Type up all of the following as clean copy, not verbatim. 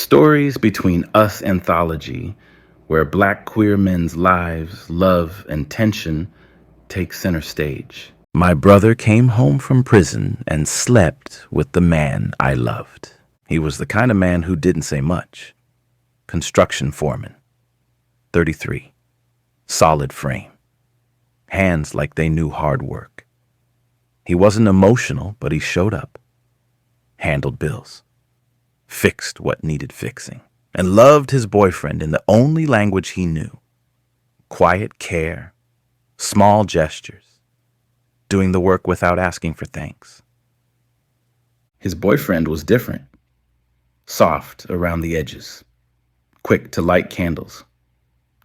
Stories between us Anthology, where Black queer men's lives, love, and tension take center stage. My brother came home from prison and slept with the man I loved. He was the kind of man who didn't say much. Construction foreman. 33. Solid frame. Hands like they knew hard work. He wasn't emotional, but he showed up. Handled bills. Fixed what needed fixing. And loved his boyfriend in the only language he knew. Quiet care. Small gestures. Doing the work without asking for thanks. His boyfriend was different. Soft around the edges. Quick to light candles.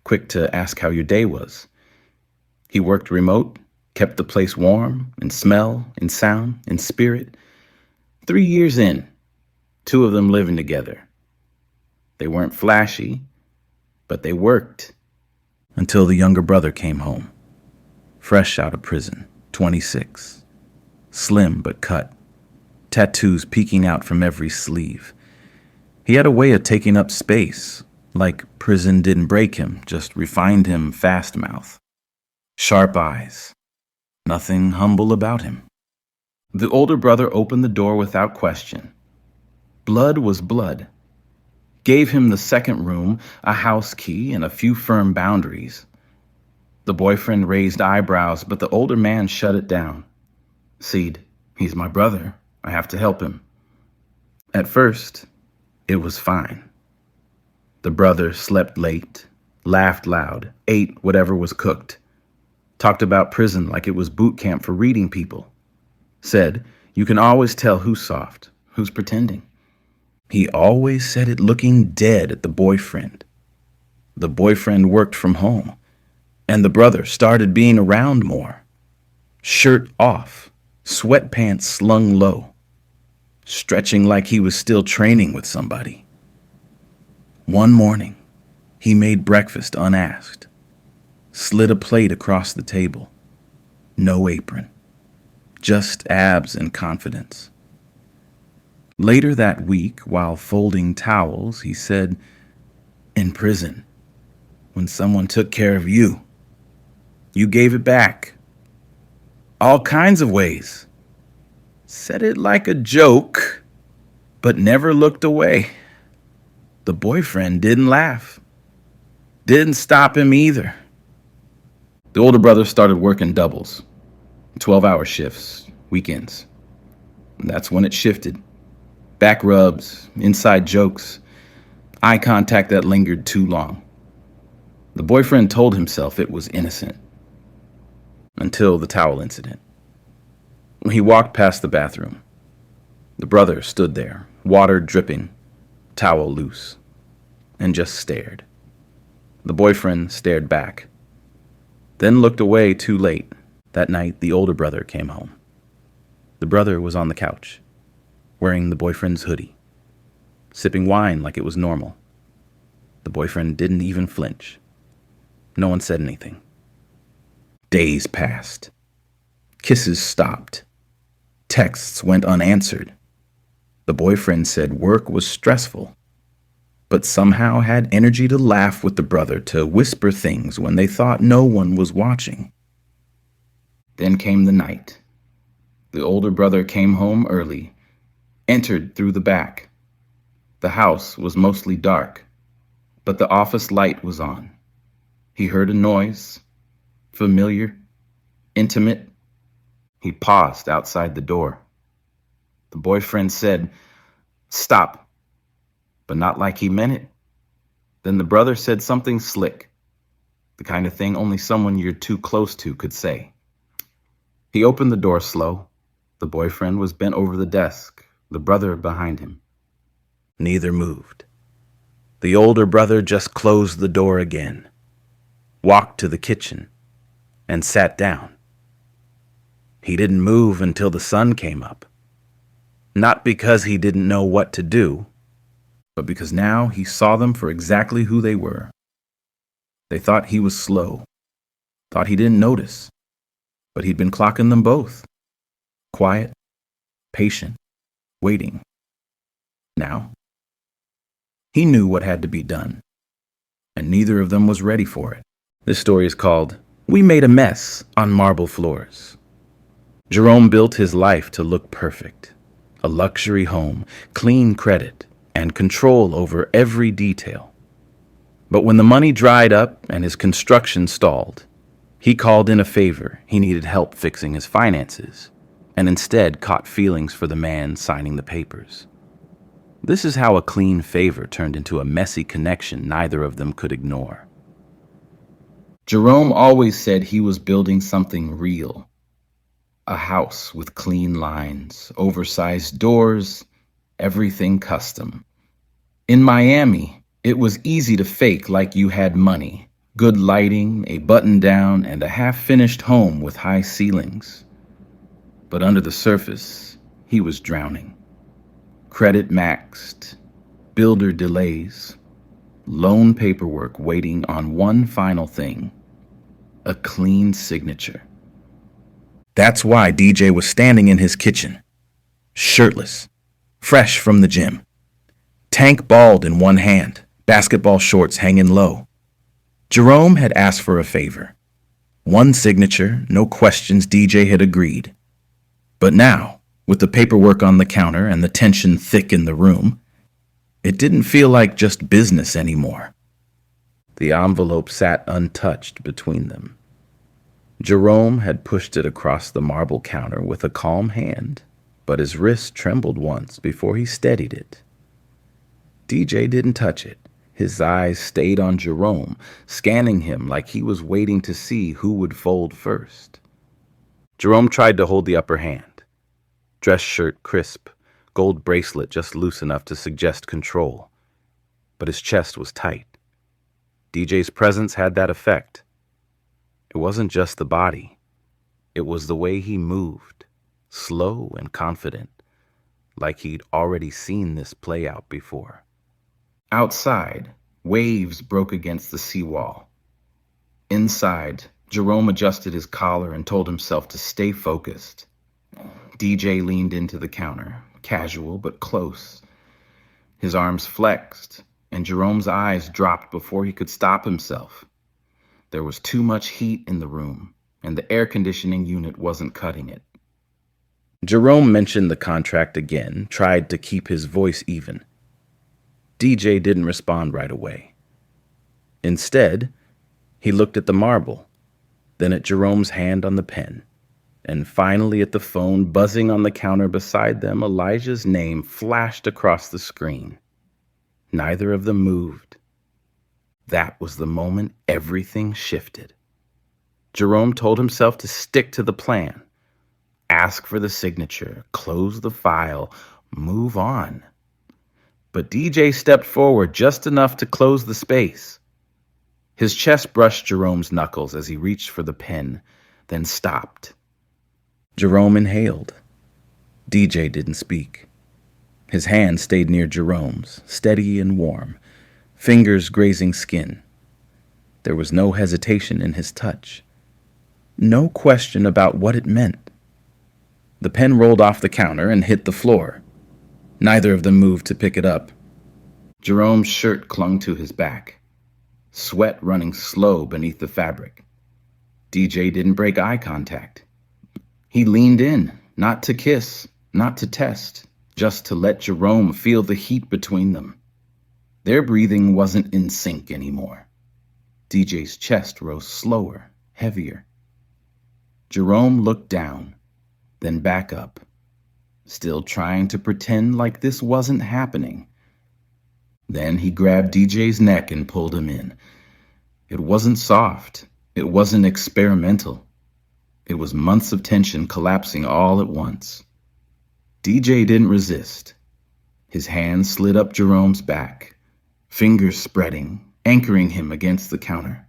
Quick to ask how your day was. He worked remote, kept the place warm, in smell, in sound, in spirit. 3 years in, 2 of them living together. They weren't flashy, but they worked. Until the younger brother came home. Fresh out of prison, 26. Slim but cut. Tattoos peeking out from every sleeve. He had a way of taking up space, like prison didn't break him, just refined him fast mouth. Sharp eyes. Nothing humble about him. The older brother opened the door without question. Blood was blood. Gave him the second room, a house key, and a few firm boundaries. The boyfriend raised eyebrows, but the older man shut it down. Seed, he's my brother. I have to help him. At first, it was fine. The brother slept late, laughed loud, ate whatever was cooked. Talked about prison like it was boot camp for reading people. Said, you can always tell who's soft, who's pretending. He always said it looking dead at the boyfriend. The boyfriend worked from home, and the brother started being around more. Shirt off, sweatpants slung low, stretching like he was still training with somebody. One morning, he made breakfast unasked. Slid a plate across the table. No apron. Just abs and confidence. Later that week, while folding towels, he said, in prison, when someone took care of you, you gave it back. All kinds of ways. Said it like a joke, but never looked away. The boyfriend didn't laugh. Didn't stop him either. The older brother started working doubles, 12-hour shifts, weekends. And that's when it shifted. Back rubs, inside jokes, eye contact that lingered too long. The boyfriend told himself it was innocent. Until the towel incident. He walked past the bathroom. The brother stood there, water dripping, towel loose, and just stared. The boyfriend stared back. Then looked away too late. That night, the older brother came home. The brother was on the couch, wearing the boyfriend's hoodie, sipping wine like it was normal. The boyfriend didn't even flinch. No one said anything. Days passed. Kisses stopped. Texts went unanswered. The boyfriend said work was stressful, but somehow had energy to laugh with the brother, to whisper things when they thought no one was watching. Then came the night. The older brother came home early, entered through the back. The house was mostly dark, but the office light was on. He heard a noise, familiar, intimate. He paused outside the door. The boyfriend said, "Stop," but not like he meant it. Then the brother said something slick, the kind of thing only someone you're too close to could say. He opened the door slow. The boyfriend was bent over the desk, the brother behind him. Neither moved. The older brother just closed the door again, walked to the kitchen, and sat down. He didn't move until the sun came up. Not because he didn't know what to do, but because now he saw them for exactly who they were. They thought he was slow, thought he didn't notice, but he'd been clocking them both. Quiet, patient, waiting. Now, He knew what had to be done, and neither of them was ready for it. This story is called We Made a Mess on Marble Floors. Jerome built his life to look perfect. A luxury home, clean credit, and control over every detail. But when the money dried up and his construction stalled, he called in a favor. He needed help fixing his finances, and instead caught feelings for the man signing the papers. This is how a clean favor turned into a messy connection neither of them could ignore. Jerome always said he was building something real. A house with clean lines, oversized doors, everything custom. In Miami, it was easy to fake like you had money. Good lighting, a button-down, and a half-finished home with high ceilings. But under the surface, he was drowning. Credit maxed, builder delays, loan paperwork waiting on one final thing, a clean signature. That's why DJ was standing in his kitchen, shirtless, fresh from the gym. Tank balled in one hand, basketball shorts hanging low. Jerome had asked for a favor. One signature, no questions, DJ had agreed. But now, with the paperwork on the counter and the tension thick in the room, it didn't feel like just business anymore. The envelope sat untouched between them. Jerome had pushed it across the marble counter with a calm hand, but his wrist trembled once before he steadied it. DJ didn't touch it. His eyes stayed on Jerome, scanning him like he was waiting to see who would fold first. Jerome tried to hold the upper hand. Dress shirt crisp, gold bracelet just loose enough to suggest control. But his chest was tight. DJ's presence had that effect. It wasn't just the body. It was the way he moved, slow and confident, like he'd already seen this play out before. Outside, waves broke against the seawall. Inside, Jerome adjusted his collar and told himself to stay focused. DJ leaned into the counter, casual but close. His arms flexed, and Jerome's eyes dropped before he could stop himself. There was too much heat in the room, and the air conditioning unit wasn't cutting it. Jerome mentioned the contract again, tried to keep his voice even. DJ didn't respond right away. Instead, he looked at the marble, then at Jerome's hand on the pen, and finally at the phone buzzing on the counter beside them. Elijah's name flashed across the screen. Neither of them moved. That was the moment everything shifted. Jerome told himself to stick to the plan. Ask for the signature, close the file, move on. But DJ stepped forward just enough to close the space. His chest brushed Jerome's knuckles as he reached for the pen, then stopped. Jerome inhaled. DJ didn't speak. His hand stayed near Jerome's, steady and warm, fingers grazing skin. There was no hesitation in his touch. No question about what it meant. The pen rolled off the counter and hit the floor. Neither of them moved to pick it up. Jerome's shirt clung to his back, sweat running slow beneath the fabric. DJ didn't break eye contact. He leaned in, not to kiss, not to test, just to let Jerome feel the heat between them. Their breathing wasn't in sync anymore. DJ's chest rose slower, heavier. Jerome looked down, then back up, still trying to pretend like this wasn't happening. Then he grabbed DJ's neck and pulled him in. It wasn't soft. It wasn't experimental. It was months of tension collapsing all at once. DJ didn't resist. His hand slid up Jerome's back, fingers spreading, anchoring him against the counter.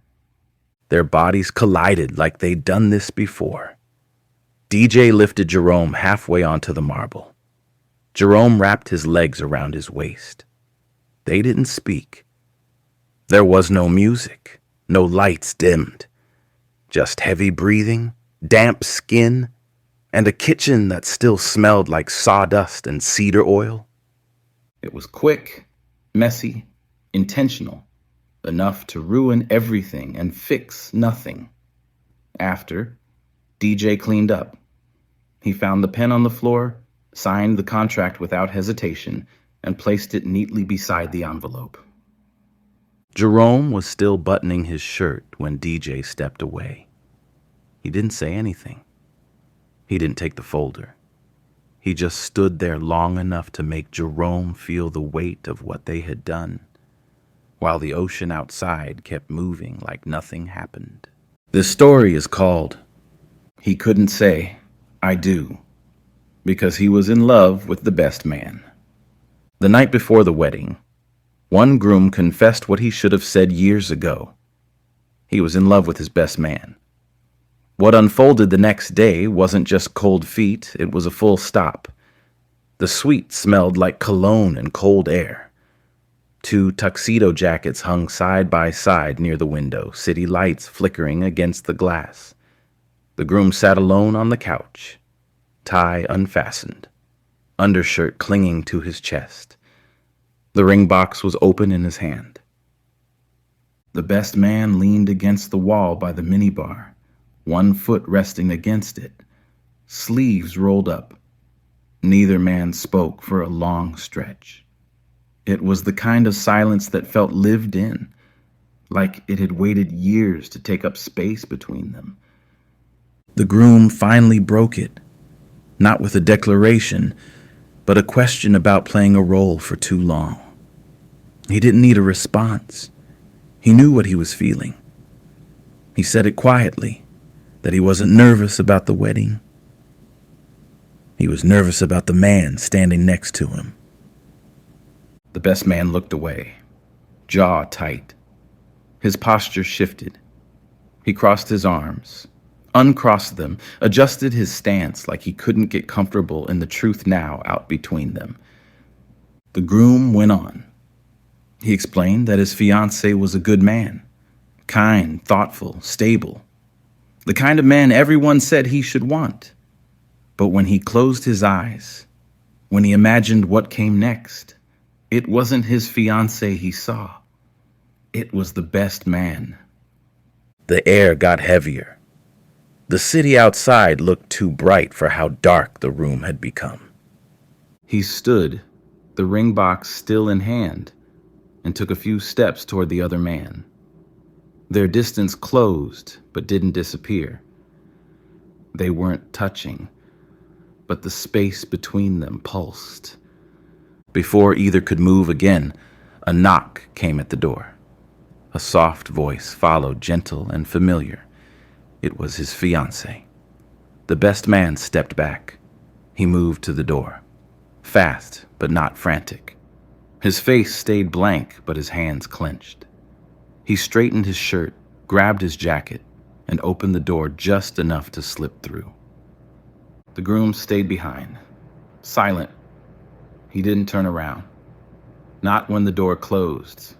Their bodies collided like they'd done this before. DJ lifted Jerome halfway onto the marble. Jerome wrapped his legs around his waist. They didn't speak. There was no music, no lights dimmed. Just heavy breathing, damp skin, and a kitchen that still smelled like sawdust and cedar oil. It was quick, messy, intentional, enough to ruin everything and fix nothing. After, DJ cleaned up. He found the pen on the floor, signed the contract without hesitation, and placed it neatly beside the envelope. Jerome was still buttoning his shirt when DJ stepped away. He didn't say anything. He didn't take the folder. He just stood there long enough to make Jerome feel the weight of what they had done, while the ocean outside kept moving like nothing happened. This story is called He Couldn't Say, I Do, because he was in love with the best man. The night before the wedding, one groom confessed what he should have said years ago. He was in love with his best man. What unfolded the next day wasn't just cold feet, it was a full stop. The suite smelled like cologne and cold air. 2 tuxedo jackets hung side by side near the window, city lights flickering against the glass. The groom sat alone on the couch, tie unfastened, undershirt clinging to his chest. The ring box was open in his hand. The best man leaned against the wall by the minibar, one foot resting against it, sleeves rolled up. Neither man spoke for a long stretch. It was the kind of silence that felt lived in, like it had waited years to take up space between them. The groom finally broke it, not with a declaration, but a question about playing a role for too long. He didn't need a response. He knew what he was feeling. He said it quietly, that he wasn't nervous about the wedding. He was nervous about the man standing next to him. The best man looked away, jaw tight. His posture shifted. He crossed his arms, uncrossed them, adjusted his stance like he couldn't get comfortable in the truth now out between them. The groom went on. He explained that his fiancé was a good man, kind, thoughtful, stable, the kind of man everyone said he should want. But when he closed his eyes, when he imagined what came next, it wasn't his fiancé he saw. It was the best man. The air got heavier. The city outside looked too bright for how dark the room had become. He stood, the ring box still in hand, and took a few steps toward the other man. Their distance closed, but didn't disappear. They weren't touching, but the space between them pulsed. Before either could move again, a knock came at the door. A soft voice followed, gentle and familiar. It was his fiancée. The best man stepped back. He moved to the door, fast but not frantic. His face stayed blank, but his hands clenched. He straightened his shirt, grabbed his jacket, and opened the door just enough to slip through. The groom stayed behind, silent. He didn't turn around. Not when the door closed.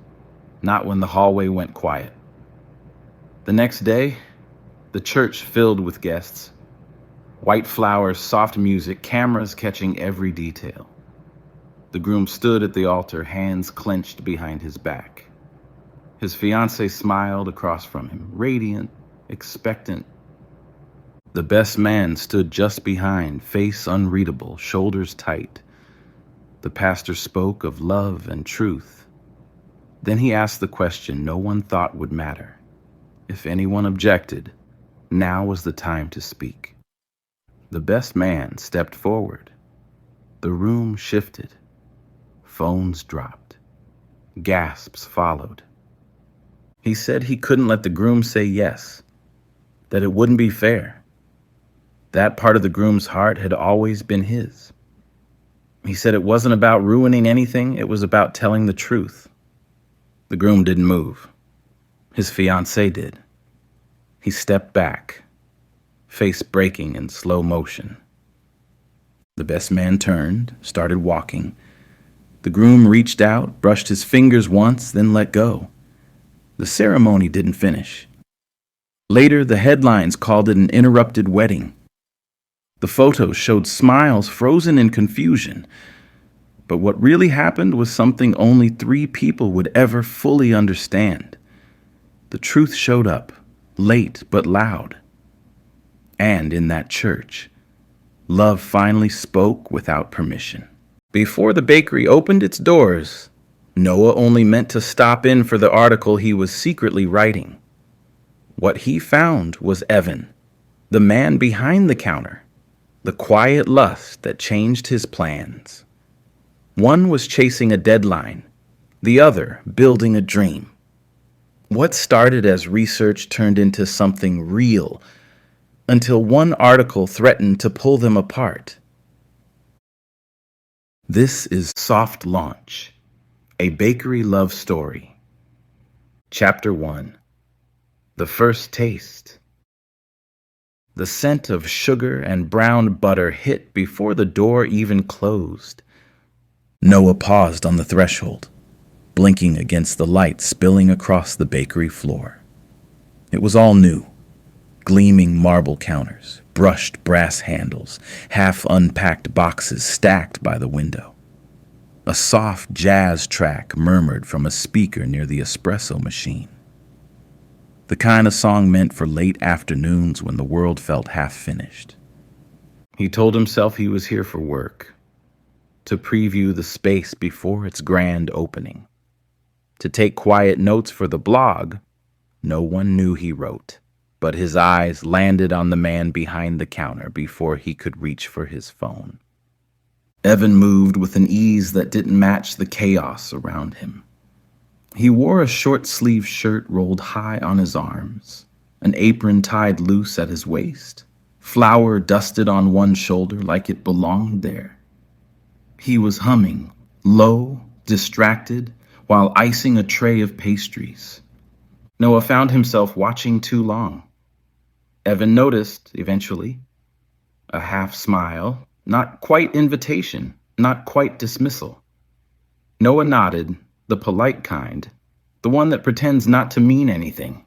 Not when the hallway went quiet. The next day, the church filled with guests. White flowers, soft music, cameras catching every detail. The groom stood at the altar, hands clenched behind his back. His fiancée smiled across from him, radiant, expectant. The best man stood just behind, face unreadable, shoulders tight. The pastor spoke of love and truth. Then he asked the question no one thought would matter. If anyone objected, now was the time to speak. The best man stepped forward. The room shifted. Phones dropped. Gasps followed. He said he couldn't let the groom say yes, that it wouldn't be fair. That part of the groom's heart had always been his. He said it wasn't about ruining anything, it was about telling the truth. The groom didn't move. His fiancée did. He stepped back, face breaking in slow motion. The best man turned, started walking. The groom reached out, brushed his fingers once, then let go. The ceremony didn't finish. Later, the headlines called it an interrupted wedding. The photos showed smiles frozen in confusion. But what really happened was something only 3 people would ever fully understand. The truth showed up, late but loud. And in that church, love finally spoke without permission. Before the bakery opened its doors, Noah only meant to stop in for the article he was secretly writing. What he found was Evan, the man behind the counter, the quiet lust that changed his plans. One was chasing a deadline, the other building a dream. What started as research turned into something real, until one article threatened to pull them apart. This is Soft Launch, a bakery love story. Chapter 1. The First Taste. The scent of sugar and brown butter hit before the door even closed. Noah paused on the threshold, blinking against the light spilling across the bakery floor. It was all new. Gleaming marble counters, brushed brass handles, half-unpacked boxes stacked by the window. A soft jazz track murmured from a speaker near the espresso machine. The kind of song meant for late afternoons when the world felt half-finished. He told himself he was here for work, to preview the space before its grand opening, to take quiet notes for the blog. No one knew he wrote, but his eyes landed on the man behind the counter before he could reach for his phone. Evan moved with an ease that didn't match the chaos around him. He wore a short-sleeved shirt rolled high on his arms, an apron tied loose at his waist, flour dusted on one shoulder like it belonged there. He was humming, low, distracted, while icing a tray of pastries. Noah found himself watching too long. Evan noticed, eventually. A half smile, not quite invitation, not quite dismissal. Noah nodded, the polite kind, the one that pretends not to mean anything.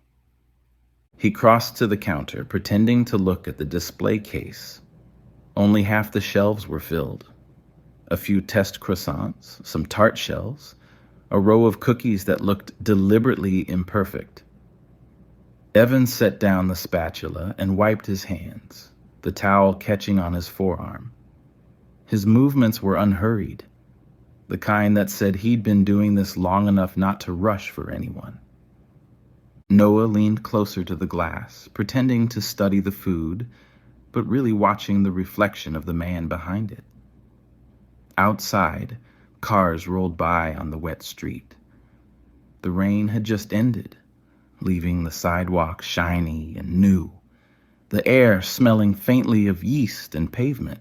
He crossed to the counter, pretending to look at the display case. Only half the shelves were filled. A few test croissants, some tart shells, a row of cookies that looked deliberately imperfect. Evan set down the spatula and wiped his hands, the towel catching on his forearm. His movements were unhurried, the kind that said he'd been doing this long enough not to rush for anyone. Noah leaned closer to the glass, pretending to study the food, but really watching the reflection of the man behind it. Outside, cars rolled by on the wet street. The rain had just ended, leaving the sidewalk shiny and new, the air smelling faintly of yeast and pavement.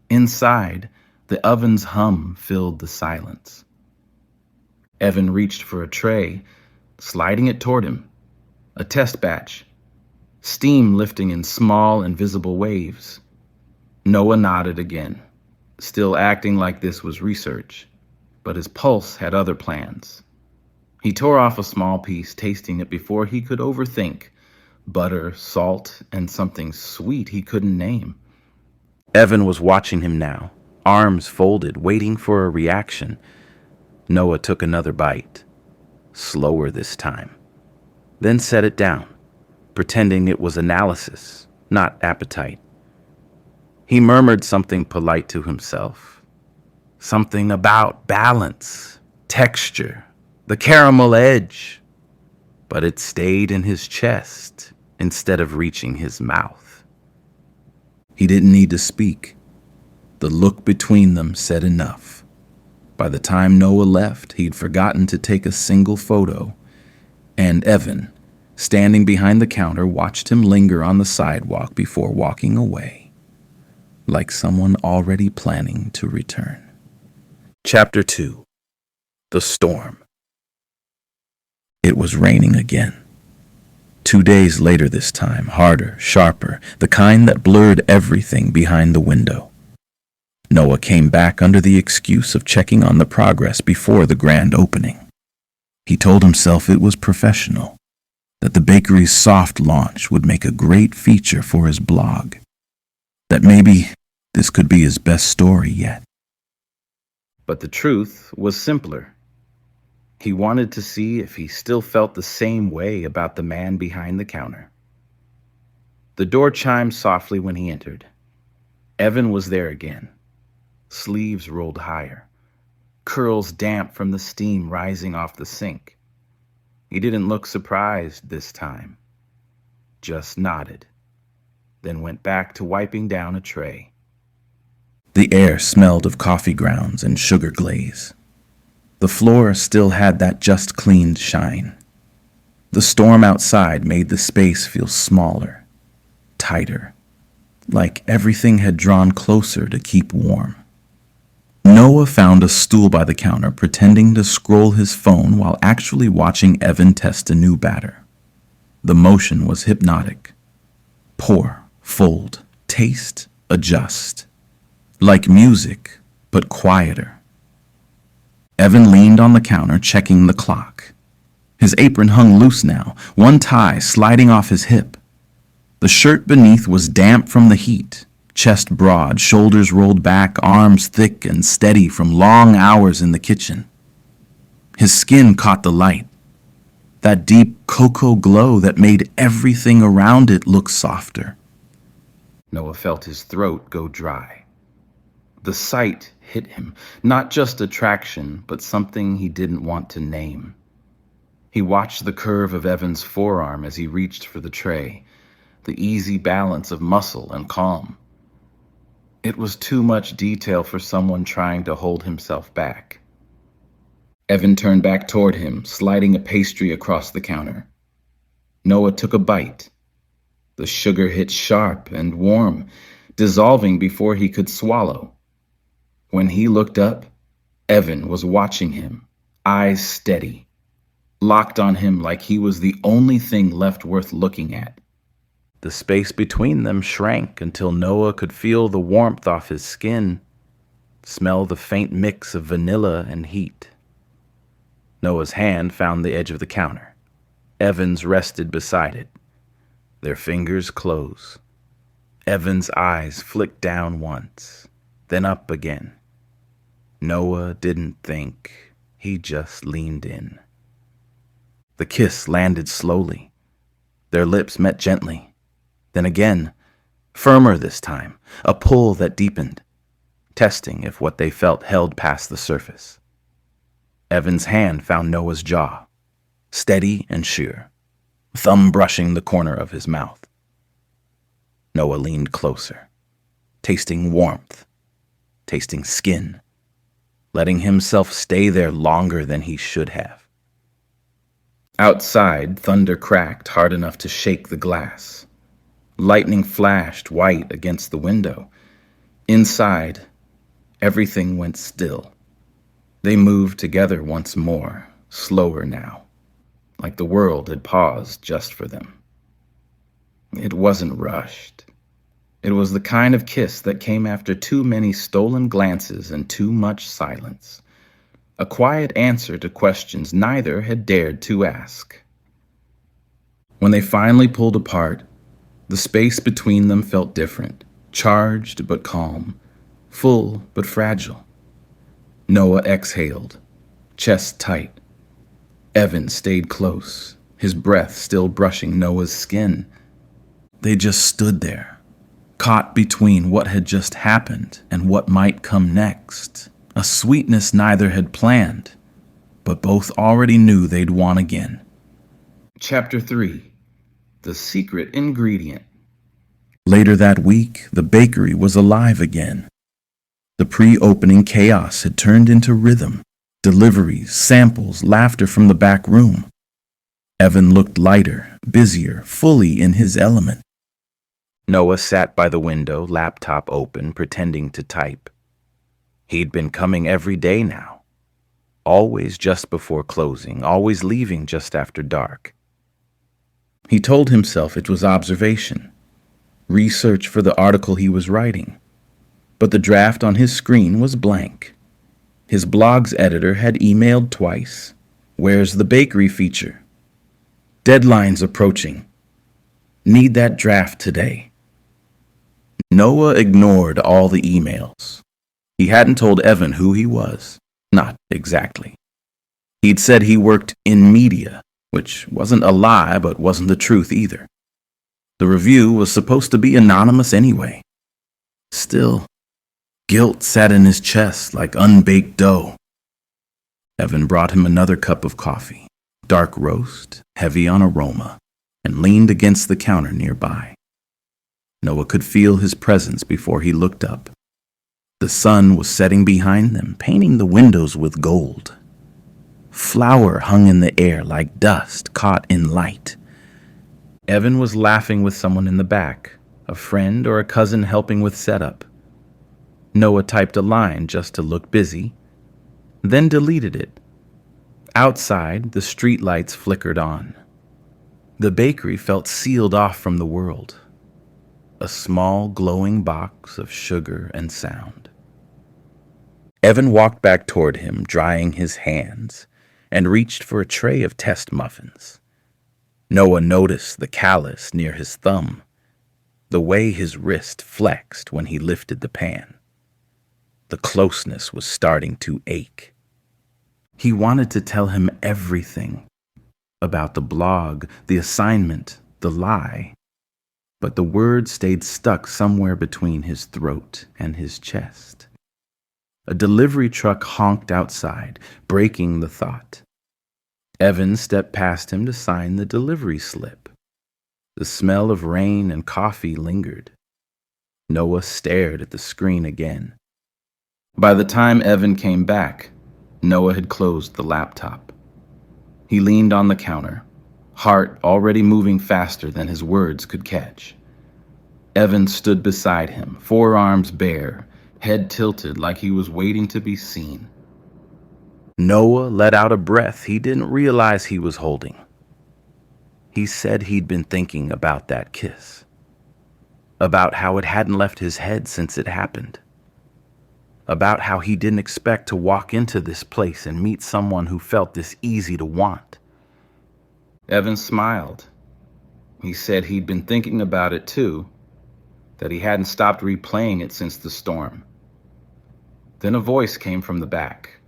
Inside, the oven's hum filled the silence. Evan reached for a tray, sliding it toward him. A test batch, steam lifting in small, invisible waves. Noah nodded again, still acting like this was research, but his pulse had other plans. He tore off a small piece, tasting it before he could overthink. Butter, salt, and something sweet he couldn't name. Evan was watching him now, arms folded, waiting for a reaction. Noah took another bite, slower this time, then set it down, pretending it was analysis, not appetite. He murmured something polite to himself, something about balance, texture, the caramel edge, but it stayed in his chest instead of reaching his mouth. He didn't need to speak. The look between them said enough. By the time Noah left, he'd forgotten to take a single photo, and Evan, standing behind the counter, watched him linger on the sidewalk before walking away, like someone already planning to return. Chapter 2. The Storm. It was raining again. 2 days later this time, harder, sharper, the kind that blurred everything behind the window. Noah came back under the excuse of checking on the progress before the grand opening. He told himself it was professional, that the bakery's soft launch would make a great feature for his blog, that maybe this could be his best story yet. But the truth was simpler. He wanted to see if he still felt the same way about the man behind the counter. The door chimed softly when he entered. Evan was there again, sleeves rolled higher, curls damp from the steam rising off the sink. He didn't look surprised this time, just nodded, then went back to wiping down a tray. The air smelled of coffee grounds and sugar glaze. The floor still had that just cleaned shine. The storm outside made the space feel smaller, tighter, like everything had drawn closer to keep warm. Noah found a stool by the counter, pretending to scroll his phone while actually watching Evan test a new batter. The motion was hypnotic. Pour, fold, taste, adjust. Like music, but quieter. Evan leaned on the counter, checking the clock. His apron hung loose now, one tie sliding off his hip. The shirt beneath was damp from the heat, chest broad, shoulders rolled back, arms thick and steady from long hours in the kitchen. His skin caught the light, that deep cocoa glow that made everything around it look softer. Noah felt his throat go dry. The sight hit him, not just attraction, but something he didn't want to name. He watched the curve of Evan's forearm as he reached for the tray, the easy balance of muscle and calm. It was too much detail for someone trying to hold himself back. Evan turned back toward him, sliding a pastry across the counter. Noah took a bite. The sugar hit sharp and warm, dissolving before he could swallow. When he looked up, Evan was watching him, eyes steady, locked on him like he was the only thing left worth looking at. The space between them shrank until Noah could feel the warmth off his skin, smell the faint mix of vanilla and heat. Noah's hand found the edge of the counter. Evan's rested beside it. Their fingers close. Evan's eyes flicked down once, then up again. Noah didn't think, he just leaned in. The kiss landed slowly. Their lips met gently. Then again, firmer this time, a pull that deepened, testing if what they felt held past the surface. Evan's hand found Noah's jaw, steady and sure, thumb brushing the corner of his mouth. Noah leaned closer, tasting warmth, tasting skin, letting himself stay there longer than he should have. Outside, thunder cracked hard enough to shake the glass. Lightning flashed white against the window. Inside, everything went still. They moved together once more, slower now, like the world had paused just for them. It wasn't rushed. It was the kind of kiss that came after too many stolen glances and too much silence. A quiet answer to questions neither had dared to ask. When they finally pulled apart, the space between them felt different, charged but calm, full but fragile. Noah exhaled, chest tight. Evan stayed close, his breath still brushing Noah's skin. They just stood there, caught between what had just happened and what might come next. A sweetness neither had planned, but both already knew they'd want again. Chapter 3. The Secret Ingredient. Later that week, the bakery was alive again. The pre-opening chaos had turned into rhythm, deliveries, samples, laughter from the back room. Evan looked lighter, busier, fully in his element. Noah sat by the window, laptop open, pretending to type. He'd been coming every day now, always just before closing, always leaving just after dark. He told himself it was observation, research for the article he was writing, but the draft on his screen was blank. His blog's editor had emailed twice. Where's the bakery feature? Deadline's approaching. Need that draft today. Noah ignored all the emails. He hadn't told Evan who he was. Not exactly. He'd said he worked in media, which wasn't a lie but wasn't the truth either. The review was supposed to be anonymous anyway. Still, guilt sat in his chest like unbaked dough. Evan brought him another cup of coffee, dark roast, heavy on aroma, and leaned against the counter nearby. Noah could feel his presence before he looked up. The sun was setting behind them, painting the windows with gold. Flour hung in the air like dust caught in light. Evan was laughing with someone in the back, a friend or a cousin helping with setup. Noah typed a line just to look busy, then deleted it. Outside, the streetlights flickered on. The bakery felt sealed off from the world. A small, glowing box of sugar and sound. Evan walked back toward him, drying his hands, and reached for a tray of test muffins. Noah noticed the callus near his thumb, the way his wrist flexed when he lifted the pan. The closeness was starting to ache. He wanted to tell him everything about the blog, the assignment, the lie, but the words stayed stuck somewhere between his throat and his chest. A delivery truck honked outside, breaking the thought. Evan stepped past him to sign the delivery slip. The smell of rain and coffee lingered. Noah stared at the screen again. By the time Evan came back, Noah had closed the laptop. He leaned on the counter, heart already moving faster than his words could catch. Evan stood beside him, forearms bare, head tilted like he was waiting to be seen. Noah let out a breath he didn't realize he was holding. He said he'd been thinking about that kiss, about how it hadn't left his head since it happened, about how he didn't expect to walk into this place and meet someone who felt this easy to want. Evan smiled. He said he'd been thinking about it too, that he hadn't stopped replaying it since the storm. Then a voice came from the back.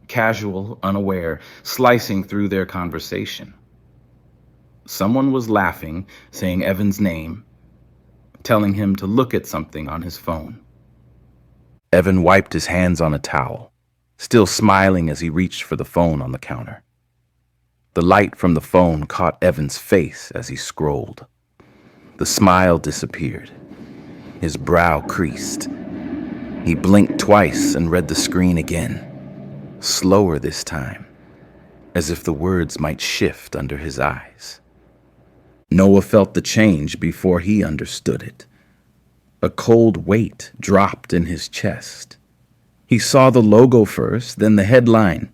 Casual, unaware, slicing through their conversation. Someone was laughing, saying Evan's name, telling him to look at something on his phone. Evan wiped his hands on a towel, still smiling as he reached for the phone on the counter. The light from the phone caught Evan's face as he scrolled. The smile disappeared. His brow creased. He blinked twice and read the screen again. Slower this time, as if the words might shift under his eyes. Noah felt the change before he understood it. A cold weight dropped in his chest. He saw the logo first, then the headline.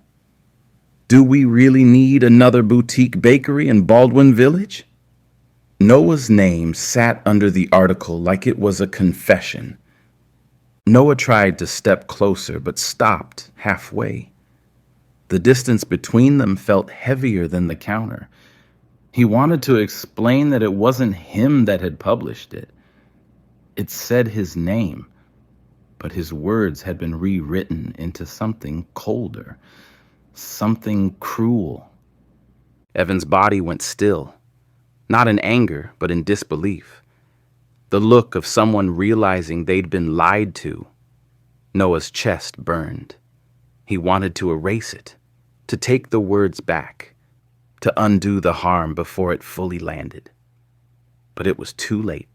Do we really need another boutique bakery in Baldwin Village? Noah's name sat under the article like it was a confession. Noah tried to step closer, but stopped halfway. The distance between them felt heavier than the counter. He wanted to explain that it wasn't him that had published it. It said his name, but his words had been rewritten into something colder, something cruel. Evan's body went still, not in anger, but in disbelief. The look of someone realizing they'd been lied to. Noah's chest burned. He wanted to erase it, to take the words back, to undo the harm before it fully landed. But it was too late.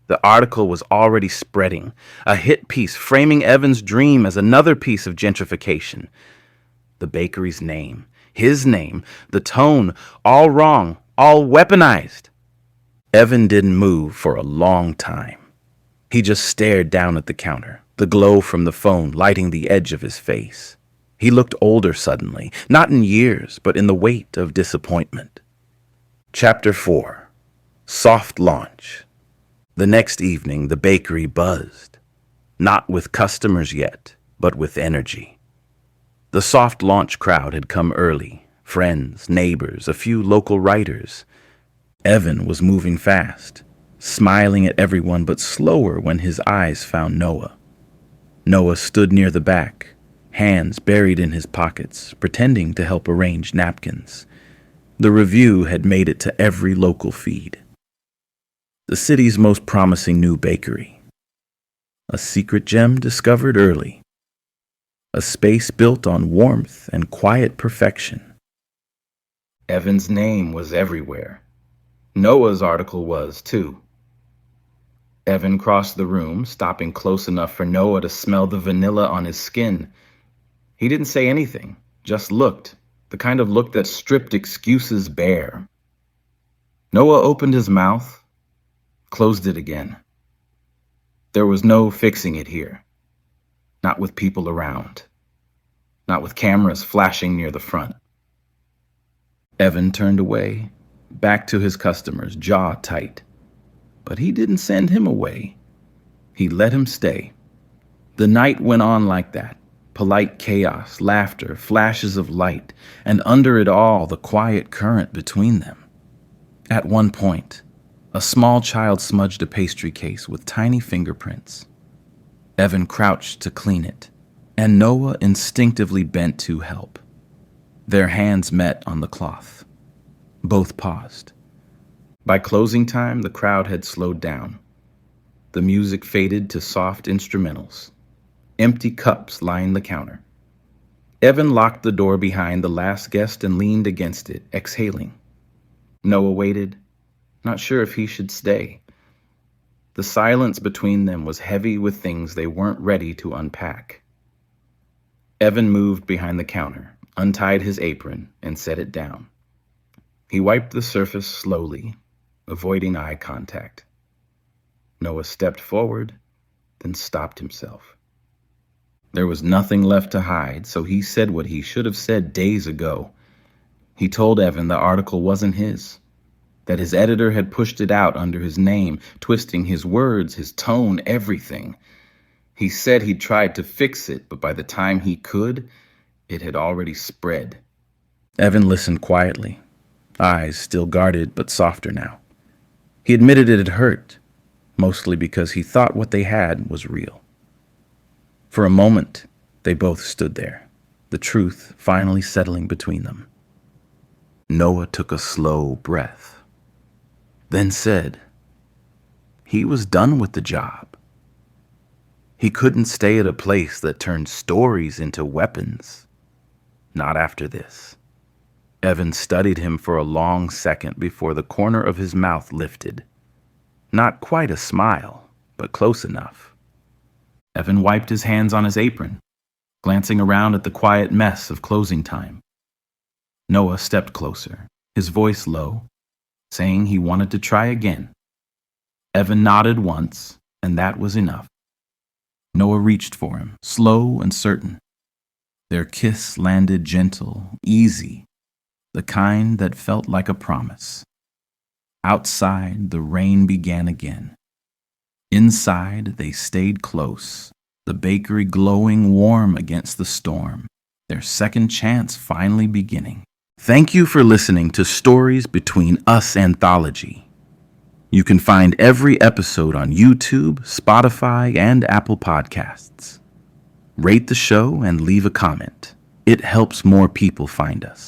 The article was already spreading, a hit piece framing Evan's dream as another piece of gentrification. The bakery's name, his name, the tone, all wrong, all weaponized. Evan didn't move for a long time. He just stared down at the counter, the glow from the phone lighting the edge of his face. He looked older suddenly, not in years, but in the weight of disappointment. Chapter 4. Soft Launch. The next evening, the bakery buzzed. Not with customers yet, but with energy. The soft launch crowd had come early. Friends, neighbors, a few local writers. Evan was moving fast, smiling at everyone but slower when his eyes found Noah. Noah stood near the back, hands buried in his pockets, pretending to help arrange napkins. The review had made it to every local feed. The city's most promising new bakery. A secret gem discovered early. A space built on warmth and quiet perfection. Evan's name was everywhere. Noah's article was, too. Evan crossed the room, stopping close enough for Noah to smell the vanilla on his skin. He didn't say anything, just looked, the kind of look that stripped excuses bare. Noah opened his mouth, closed it again. There was no fixing it here. Not with people around. Not with cameras flashing near the front. Evan turned away, back to his customers, jaw tight. But he didn't send him away. He let him stay. The night went on like that. Polite chaos, laughter, flashes of light, and under it all, the quiet current between them. At one point, a small child smudged a pastry case with tiny fingerprints. Evan crouched to clean it, and Noah instinctively bent to help. Their hands met on the cloth. Both paused. By closing time, the crowd had slowed down. The music faded to soft instrumentals. Empty cups lined the counter. Evan locked the door behind the last guest and leaned against it, exhaling. Noah waited, not sure if he should stay. The silence between them was heavy with things they weren't ready to unpack. Evan moved behind the counter, untied his apron, and set it down. He wiped the surface slowly, avoiding eye contact. Noah stepped forward, then stopped himself. There was nothing left to hide, so he said what he should have said days ago. He told Evan the article wasn't his, that his editor had pushed it out under his name, twisting his words, his tone, everything. He said he'd tried to fix it, but by the time he could, it had already spread. Evan listened quietly, eyes still guarded but softer now. He admitted it had hurt, mostly because he thought what they had was real. For a moment, they both stood there, the truth finally settling between them. Noah took a slow breath, then said he was done with the job. He couldn't stay at a place that turned stories into weapons. Not after this. Evan studied him for a long second before the corner of his mouth lifted. Not quite a smile, but close enough. Evan wiped his hands on his apron, glancing around at the quiet mess of closing time. Noah stepped closer, his voice low, saying he wanted to try again. Evan nodded once, and that was enough. Noah reached for him, slow and certain. Their kiss landed gentle, easy, the kind that felt like a promise. Outside, the rain began again. Inside, they stayed close, the bakery glowing warm against the storm, their second chance finally beginning. Thank you for listening to Stories Between Us Anthology. You can find every episode on YouTube, Spotify, and Apple Podcasts. Rate the show and leave a comment. It helps more people find us.